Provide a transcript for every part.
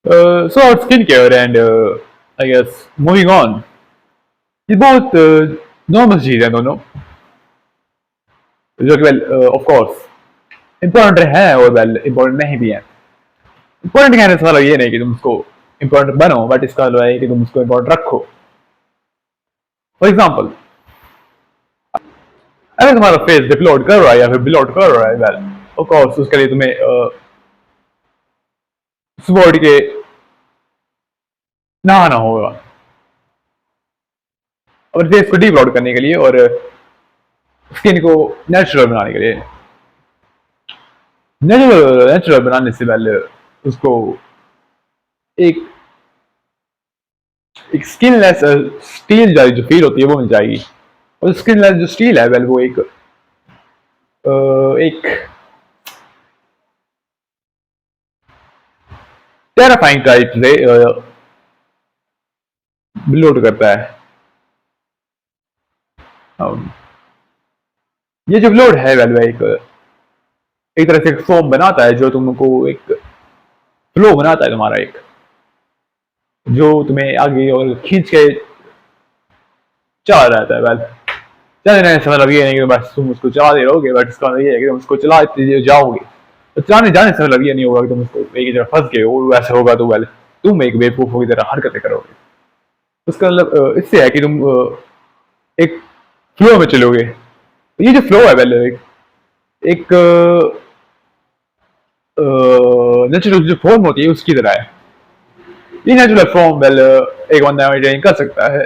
So our skincare and I guess moving on, ये बहुत normal चीज़ है दोनों, जो कि वेल ऑफ कोर्स इम्पोर्टेंट है और वेल इम्पोर्टेंट नहीं भी है। इम्पोर्टेंट कहने से मतलब ये नहीं कि तुम उसको इम्पोर्टेंट बनो, बट इसका मतलब है कि तुम उसको इम्पोर्टेंट रखो। फॉर एग्जाम्पल, अगर तुम्हारा फेस डिपलोड कर रहा है या फिर बिलोड कर रहा है, वेल ऑफ कोर्स उसके लिए तुम्हें सुबह उठ के नहाना होगा और फेस को डीप करने के लिए और स्किन को नेचुरल बनाने के लिए। नेचुरल नेचुरल बनाने से पहले उसको एक एक स्किनलेस स्टील जो फील होती है वो मिल जाएगी। और स्किनलेस जो स्टील है वेल वो एक टेराफाइंग टाइप से लोड करता है। ये जो लोड है वेल एक तरह से एक फोम बनाता है जो तुमको एक फ्लो बनाता है तुम्हारा, एक जो तुम्हें आगे और खींच के चला रहता है। वेल चलने से मतलब ये नहीं कि बस तुम उसको चला दे रहोगे, बट इसका मतलब ये है कि तुम उसको चलाते जाओगे। तो चलाने जाने से मतलब ये नहीं होगा कि तुम उसको एक ही जगह फंस गए और वैसे होगा तो वेल तुम एक बेवकूफों की तरह हरकतें करोगे। उसका मतलब इससे है कि तुम एक फ्लो में चलोगे। तो ये जो फ्लो है वेल एक नेचुरल जो फॉर्म होती है उसकी तरह है। ये नेचुरल फॉर्म वेल एक बंदा मेंटेन कर सकता है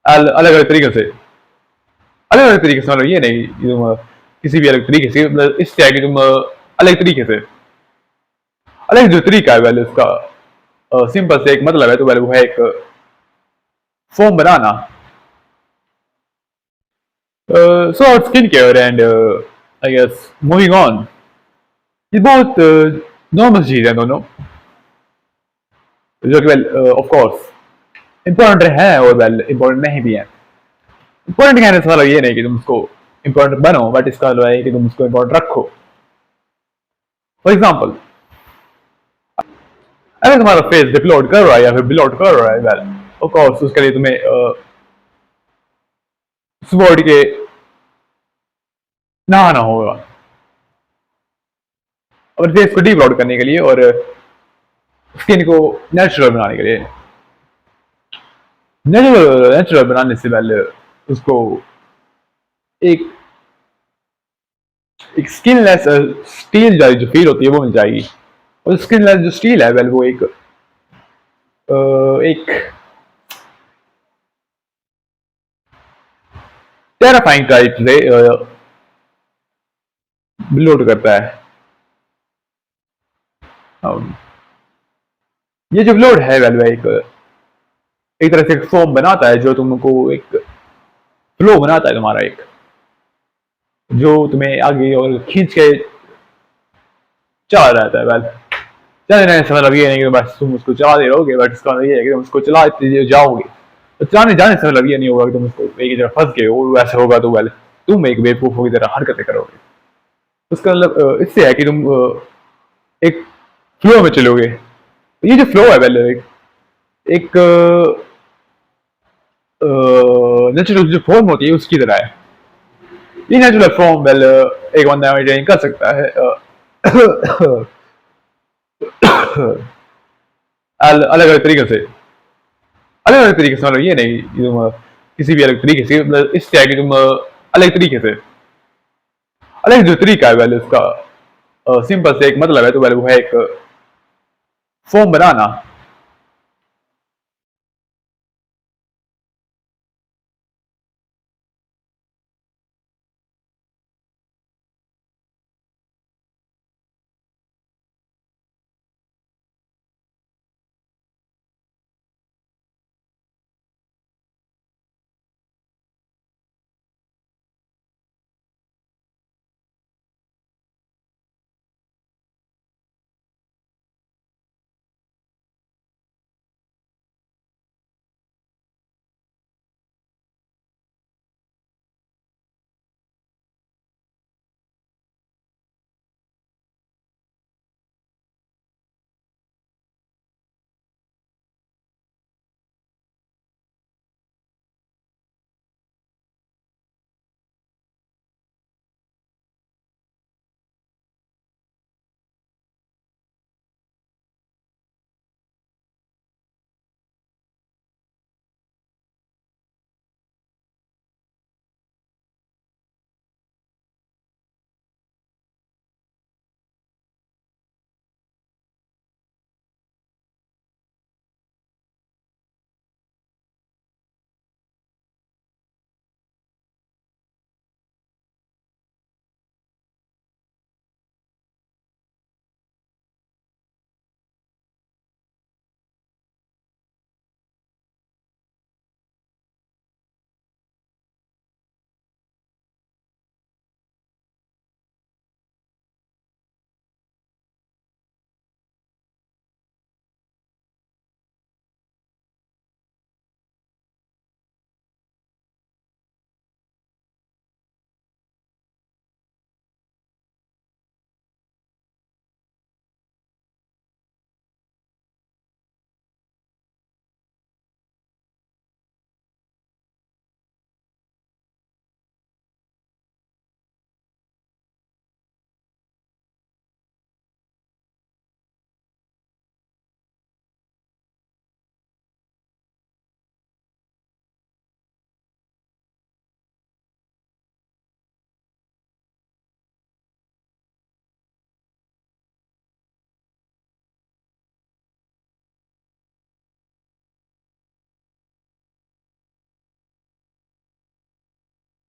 अलग अलग तरीके से। अलग अलग तरीके से मतलब ये नहीं कि तुम किसी भी अलग तरीके से, मतलब इससे है कि तुम अलग तरीके से, अलग जो तरीका है वेल उसका सिंपल से एक मतलब है, तो वेल वो है एक फॉर्म बनाना। So our skin care and I guess moving on, ये बहुत नॉर्मल चीज है दोनों, जो कि वेल ऑफ कोर्स इम्पोर्टेंट है और वेल इम्पोर्टेंट नहीं भी है। इम्पोर्टेंट कहने से मतलब ये नहीं कि तुम उसको इम्पोर्टेंट बनो, बट इसका मतलब है कि तुम उसको इम्पोर्टेंट रखो। फॉर एग्जाम्पल, अगर तुम्हारा फेस डिपलोड कर रहा है या फिर बिलोड कर रहा है, वेल ऑफ कोर्स उसके लिए तुम्हें सुबह उठ के नहाना होगा और फेस को डीप करने के लिए और स्किन को नेचुरल बनाने के लिए। नेचुरल नेचुरल बनाने से पहले उसको एक एक स्किनलेस स्टील जो फील होती है वो मिल जाएगी। और स्किनलेस जो स्टील है वेल वो एक टेराफाइंग टाइप से लोड करता है। ये जो लोड है वेल एक तरह से एक फोम बनाता है जो तुमको एक फ्लो बनाता है तुम्हारा, एक जो तुम्हें आगे और खींच के चला रहता है। वेल चलने से मतलब ये नहीं कि बस तुम उसको चला दे रहोगे, बट इसका मतलब ये है कि तुम उसको चलाते जाओगे। तो चलाने जाने से मतलब ये नहीं होगा कि तुम उसको एक ही जगह फंस गए और वैसे होगा तो वेल तुम एक बेवकूफों की तरह हरकतें करोगे। उसका मतलब इससे है कि तुम एक फ्लो में चलोगे। तो ये जो फ्लो है वेल एक नेचुरल जो फॉर्म होती है उसकी तरह है। ये नेचुरल फॉर्म वेल एक बंदा मेंटेन कर सकता है अलग अलग तरीके से। अलग अलग तरीके से मतलब ये नहीं कि तुम किसी भी अलग तरीके से, मतलब इससे है कि तुम अलग तरीके से, अलग जो तरीका है वेल उसका सिंपल से एक मतलब है, तो वेल वो है एक फॉर्म बनाना।